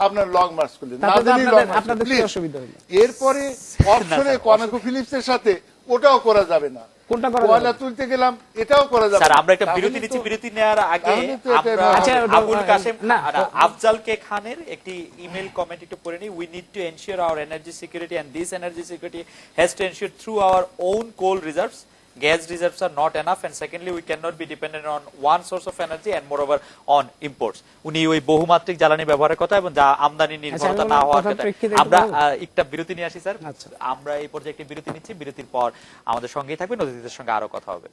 আপনার long March করলেন, না জানি লং মার্চ, এরপরে অপশনে কনাকো ফিলিপসের সাথে ওটাও করা যাবে না, কয়লা তুলতে গেলাম এটাও করা যাবে। স্যার আমরা একটা বিরতি নিচ্ছি, বিরতি নেওয়ার আগে আমরা আবুল কাসেম আফজালকে খানের একটি ইমেল কমেন্ট একটু পড়ে নিই। We need to ensure our energy security and this energy security has to ensure through our own coal reserves. Gas reserves are not enough, and secondly, we cannot be dependent on one source of energy and moreover on imports. উনি ওই বহুমাত্রিক জ্বালানি ব্যবহারের কথা এবং যা আমদানি নির্ভরতা না হওয়ার কথা। আমরা একটা বিরতি নিয়ে আসি স্যার, আমরা এই পর্যায়ে একটি বিরতি নিচ্ছি, বিরতির পর আমাদের সঙ্গেই থাকবেন, অতিথিদের সঙ্গে আরো কথা হবে।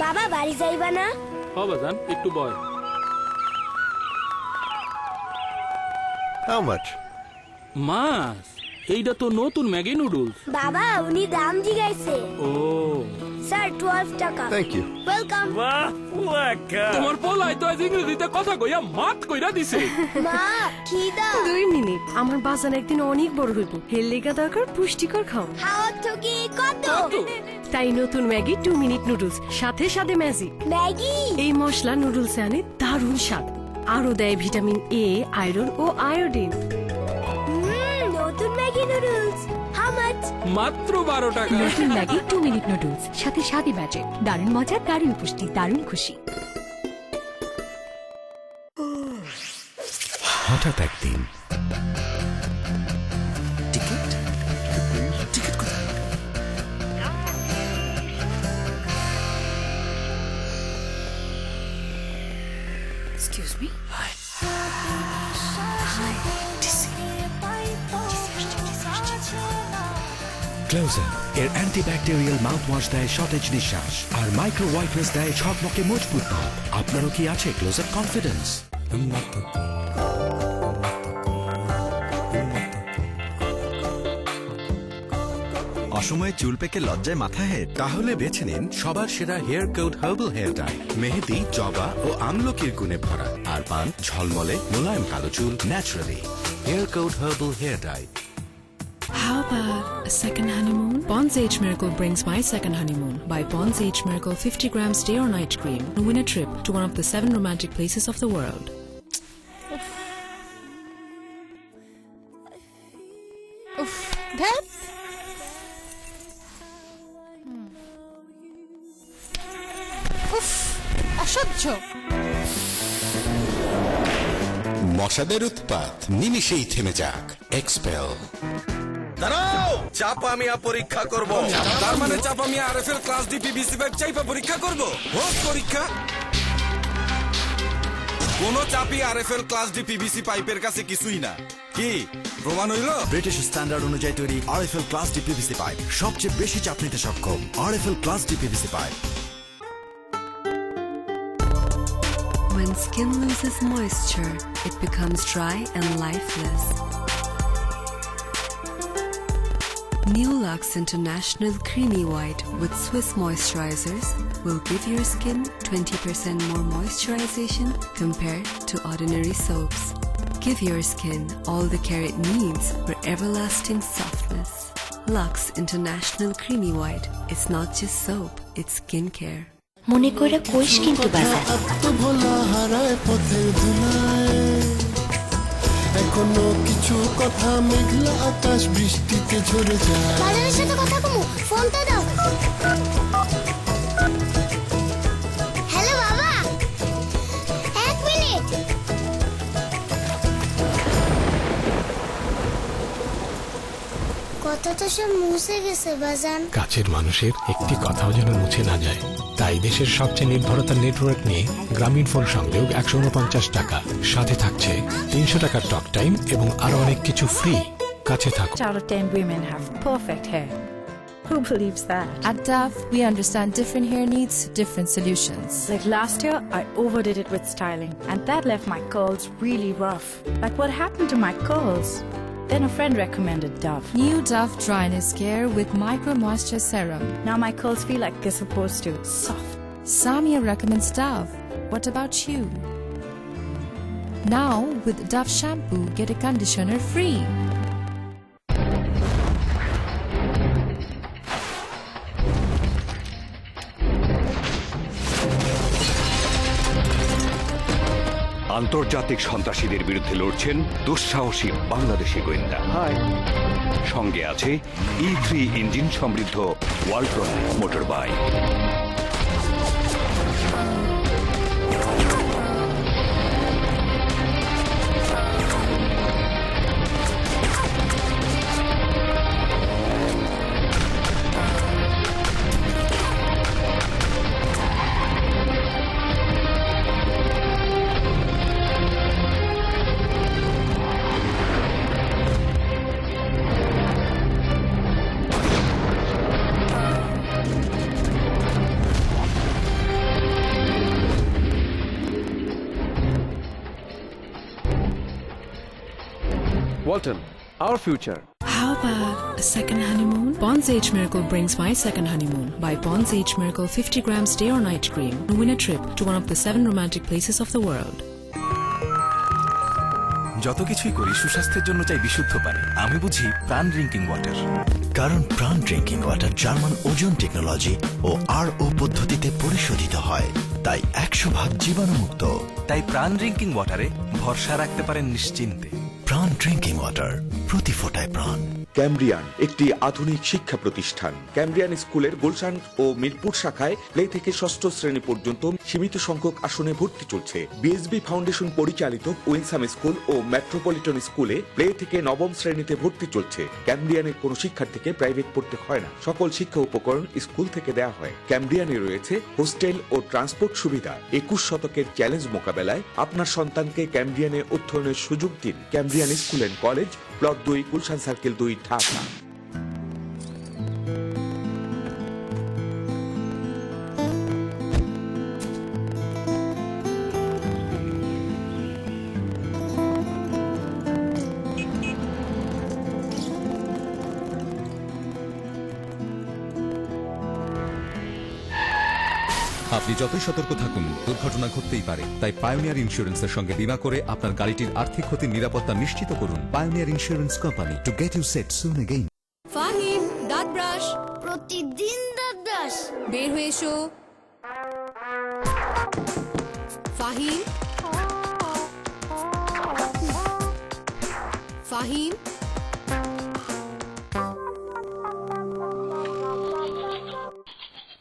বাবা বাড়ি যাইবা না? হ্যাঁ বাজান, একটু বয়। How much? মাছ, এইটা তো নতুন ম্যাগি নুডলস। বাবা উনি দাম জিগাইছে। ও স্যার 12 টাকা। Thank you. ওয়েলকাম। বাহ ওয়াকা, তোমার পোলাই তো আজ ইংরেজিতে কথা কইয়া মাত কইরা দিছে। মা খিদা। 2 মিনিট, আমার বাজান একদিন অনেক বড় হইব, হেল লেগা দরকার পুষ্টিকর খাও। হাওয়া থেকে কত? তাই নতুন ম্যাগি 2 মিনিট নুডলস, সাথে সাথে ম্যাজিক। ম্যাগি এই মশলা নুডলসে আনে দারুণ স্বাদ, আরো দেয় ভিটামিন এ, আয়রন ও আয়োডিন। নতুন ম্যাগি নুডলস হাউ মাচ? মাত্র 12 টাকা। নতুন ম্যাগি 2 মিনিট নুডলস, সাথে স্বাদী ম্যাজিক, দারুণ মজা, দারুণ পুষ্টি, দারুণ খুশি। হঠাৎ একদিন টিকিট টিকিট কোথায়? Excuse me. ক্লোজার এর অ্যান্টিব্যাকটেরিয়াল মাউথওয়াশ দেয় সতেজ নিঃশ্বাস আর মাইক্রো ওয়াইপার্স দেয় ঝকমকে মজবুত দাঁত। আপনারও কি আছে ক্লোজার কনফিডেন্স? অসময়ে চুল পেকে লজ্জায় মাথা হেট? তাহলে বেছে নিন সবার সেরা hair code herbal hair die. মেহেদি, জবা ও আমলকির গুণে ভরা, আর পান ঝলমলে মোলায়েম কালো চুল ন্যাচারালি। Hair code herbal hair dye. How about a second honeymoon? Pond's Age Miracle brings my second honeymoon. Buy Pond's Age Miracle 50 grams day or night cream and win a trip to one of the 7 romantic places of the world. অসহ্য মশাদের উৎপাত নিমিষেই থেমে যাক। Expel. দাঁড়াও, চাপা মিয়া পরীক্ষা করব। তার মানে চাপা মিয়া RFL class D PVC pipe চাইপা পরীক্ষা করব? হোক পরীক্ষা। কোন চাপি আরএফএল ক্লাস ডি পিভিসি পাইপের কাছে কিছুই না। কি প্রমাণ হইল? ব্রিটিশ স্ট্যান্ডার্ড অনুযায়ী তৈরি RFL class D PVC pipe সবচেয়ে বেশি চাপ নিতে সক্ষম। RFL class D PVC pipe. When skin loses moisture, it becomes dry and lifeless. New Lux International Creamy White with Swiss moisturizers will give your skin 20% more moisturization compared to ordinary soaps. Give your skin all the care it needs for everlasting softness. Lux International Creamy White. It's not just soap, it's skincare. মনে করে কইস কিন্তু বাজার ভোলা হারায় পথের ধুলায় এখনো কিছু কথা মেঘলা আকাশ বৃষ্টিতে ঝরে যায় বাজারের সাথে কথা কমু ফোনটা দাও হ্যালো বাবা কথা তো সব মুছে গেছে বাজান। কাছের মানুষের একটি কথাও যেন মুছে না যায়, তাই দেশের সবচেয়ে নির্ভরতার নেটওয়ার্ক নিয়ে গ্রামীণ ফোন সংযোগ 149 টাকা, সাথে থাকছে 300 টাকার টক টাইম এবং আরো অনেক কিছু ফ্রি। কাছে থাকুন। 8 out of 10 women have perfect hair. Who believes that? At Dove, we understand different hair needs, different solutions. Like last year, I overdid it with styling, and that left my curls really rough. Like what happened to my curls? Then a friend recommended Dove. New Dove Dryness Care with Micro Moisture Serum. Now my curls feel like they're supposed to. Soft. Samia recommends Dove. What about you? Now, with Dove Shampoo, get a conditioner free. আন্তর্জাতিক সন্ত্রাসীদের বিরুদ্ধে লড়ছেন দুঃসাহসী বাংলাদেশি গোয়েন্দা। সঙ্গে আছে E3 engine সমৃদ্ধ Walton motor bike. Walton, our future. How about a second honeymoon? Pond's Age Miracle brings my second honeymoon. Buy Pond's Age Miracle 50 grams day or night cream and win a trip to one of the 7 romantic places of the world. যত কিছুই করি সুস্বাস্থ্যের জন্য চাই বিশুদ্ধ পানি। আমি বুঝি প্রাণ ড্রিঙ্কিং ওয়াটার, কারণ প্রাণ ড্রিঙ্কিং ওয়াটার জার্মান ওজন টেকনোলজি ও RO পদ্ধতিতে পরিশোধিত হয়, তাই 100% জীবাণুমুক্ত। তাই প্রাণ ড্রিঙ্কিং ওয়াটারে ভরসা রাখতে পারেন নিশ্চিন্তে। প্রাণ ড্রিঙ্কিং ওয়াটার, প্রতি ফোঁটায় প্রাণ। ক্যামব্রিয়ান একটি আধুনিক শিক্ষা প্রতিষ্ঠান। ক্যামব্রিয়ান স্কুলের গুলশান ও মিরপুর শাখায় প্লে থেকে 6ষ্ঠ শ্রেণী পর্যন্ত সীমিত সংখ্যক আসনে ভর্তি চলছে। BSB ফাউন্ডেশন পরিচালিত উইনসাম স্কুল ও মেট্রোপলিটন স্কুলে প্লে থেকে 9ম শ্রেণীতে ভর্তি চলছে। ক্যামব্রিয়ানের কোনো শিক্ষার্থীকে প্রাইভেট পড়তে হয় না, সকল শিক্ষা উপকরণ স্কুল থেকে দেওয়া হয়। ক্যামব্রিয়ানে রয়েছে হোস্টেল ও ট্রান্সপোর্ট সুবিধা। 21 শতকের চ্যালেঞ্জ মোকাবেলায় আপনার সন্তানকে ক্যামব্রিয়ানে অধ্যয়নের সুযোগ দিন। Cambrian school and college, block 2, Gulshan circle 2, Dhaka. আপনি যতই সতর্ক থাকুন, দুর্ঘটনা ঘটতেই পারে। তাই পায়োনিয়ার ইন্স্যুরেন্সের সঙ্গে বীমা করে আপনার গাড়িটির আর্থিক ক্ষতির নিরাপত্তা নিশ্চিত করুন। Pioneer insurance company, to get you set soon again. Fahim, দাঁত ব্রাশ। প্রতিদিন দাঁত ব্রাশ। বের হয়ে এসো। ফাহিম, ফাহিম,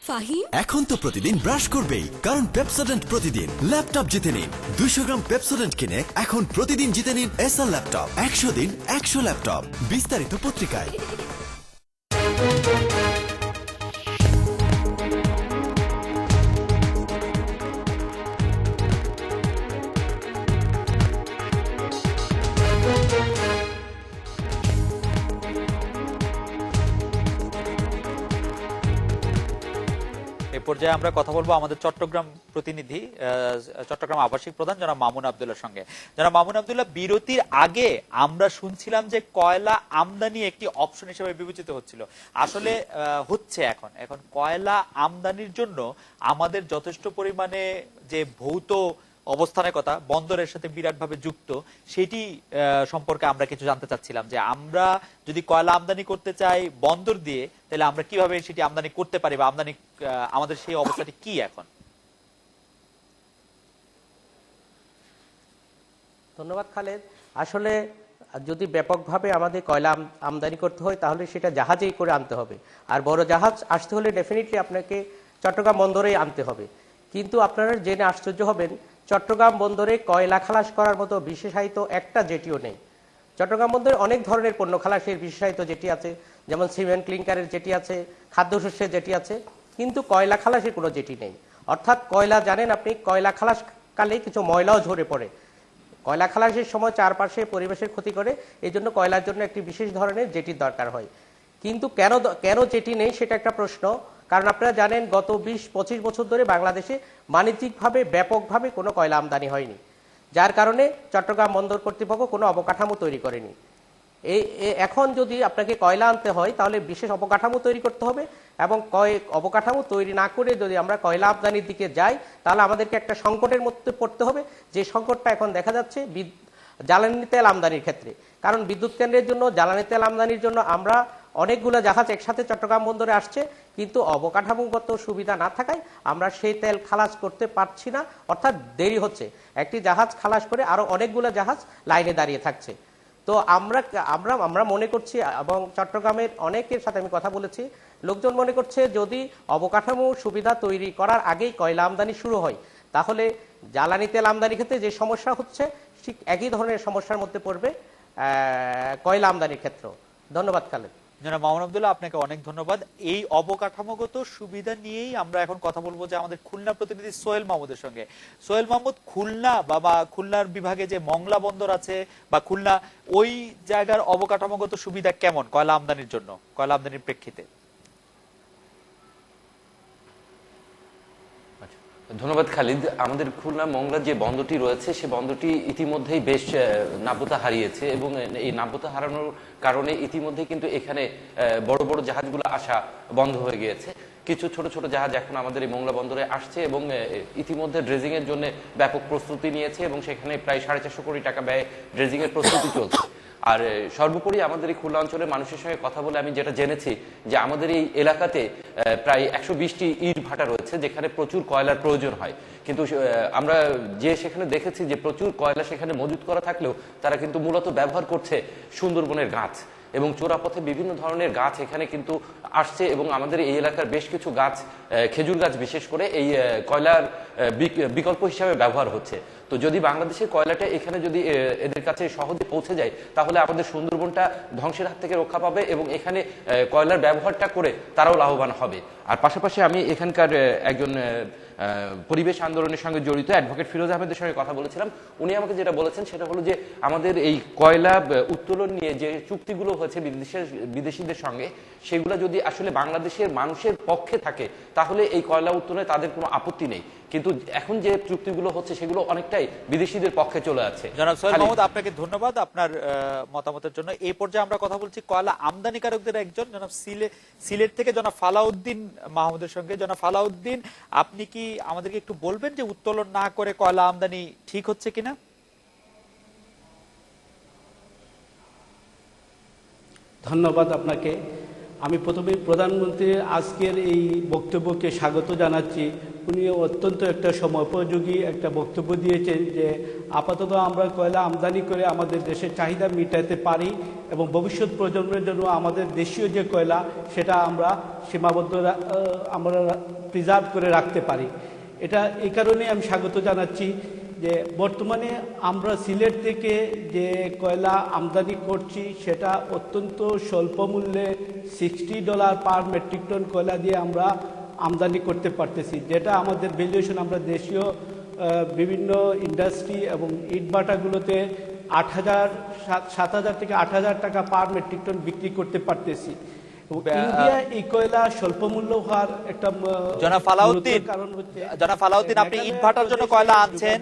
ফাহিম। এখন তো প্রতিদিন ব্রাশ করবেই, কারণ পেপসোডেন্ট প্রতিদিন ল্যাপটপ জিতে নিন। 200 গ্রাম পেপসোডেন্ট কিনে এখন প্রতিদিন জিতে নিন এসার ল্যাপটপ। 100 দিন 100 ল্যাপটপ। বিস্তারিত পত্রিকায়। পর্যায়ে আমরা কথা বলবো আমাদের চট্টগ্রাম প্রতিনিধি, চট্টগ্রাম আবাসিক প্রধান জনাব মামুন আব্দুল্লাহর সঙ্গে। জনাব মামুন আব্দুল্লাহ, বিরতির আগে আমরা শুনছিলাম যে কয়লা আমদানি একটি অপশন হিসেবে বিবেচিত হচ্ছিল, আসলে হচ্ছে এখন কয়লা আমদানির জন্য আমাদের যথেষ্ট পরিমাণে যে ভৌত অবস্থানের কথা বন্দরের সাথে বিরাটভাবে যুক্ত, সেটি সম্পর্কে আমরা কিছু জানতে চাচ্ছিলাম যে আমরা যদি কয়লা আমদানি করতে চাই বন্দর দিয়ে, তাহলে আমরা কিভাবে সেটি আমদানি করতে পারি বা আমদানি আমাদের সেই অবস্থাটি কি এখন? ধন্যবাদ খালেদ। আসলে যদি ব্যাপকভাবে আমাদের কয়লা আমদানি করতে হয় তাহলে সেটা জাহাজেই করে আনতে হবে, আর বড় জাহাজ আসতে হলে ডেফিনেটলি আপনাকে চট্টগ্রাম বন্দরেই আনতে হবে। কিন্তু আপনারা জেনে আশ্চর্য হবেন, চট্টগ্রাম বন্দরে কয়লা খালাস করার মতো বিশেষায়িত একটা জেটিও নেই। চট্টগ্রাম বন্দরে অনেক ধরনের পণ্য খালাসের বিশেষায়িত জেটি আছে, যেমন সিমেন্ট ক্লিংকারের জেটি আছে, খাদ্যশস্যের জেটি আছে, কিন্তু কয়লা খালাসের কোনো জেটি নেই। অর্থাৎ কয়লা জানেন আপনি, কয়লা খালাসকালে কিছু ময়লাও ঝরে পড়ে। কয়লা খালাসের সময় চারপাশে পরিবেশের ক্ষতি করে, এই জন্য কয়লার জন্য একটি বিশেষ ধরনের জেটির দরকার হয়। কিন্তু কেন জেটি নেই সেটা একটা প্রশ্ন। কারণ আপনারা জানেন গত 20-25 বছর ধরে বাংলাদেশে বাণিজ্যিকভাবে ব্যাপকভাবে কোনো কয়লা আমদানি হয়নি, যার কারণে চট্টগ্রাম বন্দর কর্তৃপক্ষ কোনো অবকাঠামো তৈরি করেনি। এখন যদি আপনাকে কয়লা আনতে হয় তাহলে বিশেষ অবকাঠামো তৈরি করতে হবে, এবং অবকাঠামো তৈরি না করে যদি আমরা কয়লা আমদানির দিকে যাই তাহলে আমাদেরকে একটা সংকটের মধ্যে পড়তে হবে, যে সংকটটা এখন দেখা যাচ্ছে জ্বালানি তেল আমদানির ক্ষেত্রে। কারণ বিদ্যুৎ কেন্দ্রের জন্য জ্বালানি তেল আমদানির জন্য আমরা অনেকগুলো জাহাজ একসাথে চট্টগ্রাম বন্দরে আসছে, কিন্তু অবকাঠামোগত সুবিধা না থাকায় আমরা সেই তেল খালাস করতে পারছি না, অর্থাৎ দেরি হচ্ছে। একটি জাহাজ খালাস করে আরো অনেকগুলো জাহাজ লাইনে দাঁড়িয়ে থাকছে। তো আমরা মনে করছি, এবং চট্টগ্রামের অনেকের সাথে আমি কথা বলেছি, লোকজন মনে করছে যদি অবকাঠামো সুবিধা তৈরি করার আগেই কয়লা আমদানি শুরু হয় তাহলে জ্বালানি তেল আমদানির ক্ষেত্রে যে সমস্যা হচ্ছে ঠিক একই ধরনের সমস্যার মধ্যে পড়বে কয়লা আমদানির ক্ষেত্র। ধন্যবাদ খালেদ। জনাব মামুন আব্দুল্লাহ, আপনাকে অনেক ধন্যবাদ। এই অবকাঠামোগত সুবিধা নিয়েই আমরা এখন কথা বলবো যে আমাদের খুলনা প্রতিনিধি সোহেল মাহমুদের সঙ্গে। সোহেল মাহমুদ, খুলনা বা খুলনার বিভাগে যে মংলা বন্দর আছে বা খুলনা, ওই জায়গার অবকাঠামোগত সুবিধা কেমন কয়লা আমদানির জন্য, কয়লা আমদানির প্রেক্ষিতে? ধন্যবাদ খালিদ। আমাদের খুলনা মংলা যে বন্দরটি রয়েছে সে বন্দরটি ইতিমধ্যেই বেশ নাব্যতা হারিয়েছে, এবং এই নাব্যতা হারানোর কারণে ইতিমধ্যে কিন্তু এখানে বড় বড় জাহাজগুলো আসা বন্ধ হয়ে গিয়েছে। কিছু ছোট ছোট জাহাজ এখন আমাদের এই মংলা বন্দরে আসছে এবং ইতিমধ্যে ড্রেজিং এর জন্য ব্যাপক প্রস্তুতি নিয়েছে, এবং সেখানে প্রায় 450 কোটি টাকা ব্যয়ে ড্রেজিং এর প্রস্তুতি চলছে। আর সর্বোপরি আমাদের এই খুলনা অঞ্চলের মানুষের সঙ্গে কথা বলে আমি যেটা জেনেছি যে আমাদের এই এলাকাতে প্রায় 120টি ইট ভাটা রয়েছে যেখানে প্রচুর কয়লার প্রয়োজন হয়, কিন্তু আমরা যে সেখানে দেখেছি যে প্রচুর কয়লা সেখানে মজুত করা থাকলেও তারা কিন্তু মূলত ব্যবহার করছে সুন্দরবনের গাছ এবং চোরাপথে বিভিন্ন ধরনের গাছ এখানে কিন্তু আসছে, এবং আমাদের এই এলাকার বেশ কিছু গাছ, খেজুর গাছ বিশেষ করে, এই কয়লার বিকল্প হিসাবে ব্যবহার হচ্ছে। তো যদি বাংলাদেশের কয়লাটা এখানে যদি এদের কাছে সহজে পৌঁছে যায় তাহলে আমাদের সুন্দরবনটা ধ্বংসের হাত থেকে রক্ষা পাবে, এবং এখানে কয়লার ব্যবহারটা করে তারাও লাভবান হবে। আর পাশাপাশি আমি এখানকার একজন পরিবেশ আন্দোলনের সঙ্গে জড়িত অ্যাডভোকেট ফিরোজ আহমেদের সঙ্গে কথা বলেছিলাম। উনি আমাকে যেটা বলেছেন সেটা হলো যে আমাদের এই কয়লা উত্তোলন নিয়ে যে চুক্তিগুলো হয়েছে বিদেশিদের সঙ্গে, সেগুলো যদি আসলে বাংলাদেশের মানুষের পক্ষে থাকে তাহলে এই কয়লা উত্তোলনে তাদের কোনো আপত্তি নেই, কিন্তু এখন যে চুক্তিগুলো হচ্ছে সেগুলো অনেকটাই বিদেশিদের পক্ষে চলে আছে। জনাব সোহেল মাহমুদ, আপনাকে ধন্যবাদ আপনার মতামতের জন্য। এই পর্যায়ে আমরা কথা বলছি কয়লা আমদানিকারকদের একজন জনাব সিলেট থেকে জনাব ফালাউদ্দিন মাহমুদের সঙ্গে। জনাব ফালাউদ্দিন, আপনি কি আমাদেরকে একটু বলবেন যে উত্তোলন না করে কয়লা আমদানি ঠিক হচ্ছে কিনা? ধন্যবাদ আপনাকে। আমি প্রথমে প্রধানমন্ত্রীর আজকের এই বক্তব্যকে স্বাগত জানাচ্ছি। উনি অত্যন্ত একটা সময়োপযোগী একটা বক্তব্য দিয়েছেন যে আপাতত আমরা কয়লা আমদানি করে আমাদের দেশের চাহিদা মেটাতে পারি, এবং ভবিষ্যৎ প্রজন্মের জন্য আমাদের দেশীয় যে কয়লা সেটা আমরা সীমাবদ্ধ আমরা প্রিজার্ভ করে রাখতে পারি। এটা এই কারণে আমি স্বাগত জানাচ্ছি যে বর্তমানে আমরা সিলেট থেকে যে কয়লা আমদানি করছি সেটা অত্যন্ত স্বল্প মূল্যে $60 পার মেট্রিক টন কয়লা দিয়ে আমরা আমদানি করতে পারতেছি, যেটা আমাদের ভ্যালুয়েশন আমরা দেশীয় বিভিন্ন ইন্ডাস্ট্রি এবং ইটভাটাগুলোতে 7,000 থেকে 8,000 টাকা পার মেট্রিক টন বিক্রি করতে পারতেছি। ইন্ডিয়া এই কয়লা স্বল্প মূল্য হওয়ার একটা জনাব ফালাউদ্দিন, আপনি ইটভাটার জন্য কয়লা আনছেন,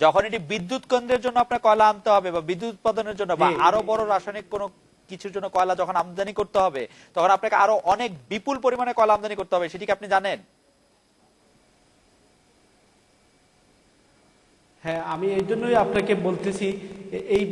যখন এটি বিদ্যুৎ কেন্দ্রের জন্য আপনার কয়লা আনতে হবে বা বিদ্যুৎ উৎপাদনের জন্য বা আরো বড় রাসায়নিক কোনো কিছুর জন্য কয়লা যখন আমদানি করতে হবে তখন আপনাকে আরো অনেক বিপুল পরিমাণে কয়লা আমদানি করতে হবে, সেটি কি আপনি জানেন? হ্যাঁ, আমি এই জন্যই আপনাকে বলতেছি এই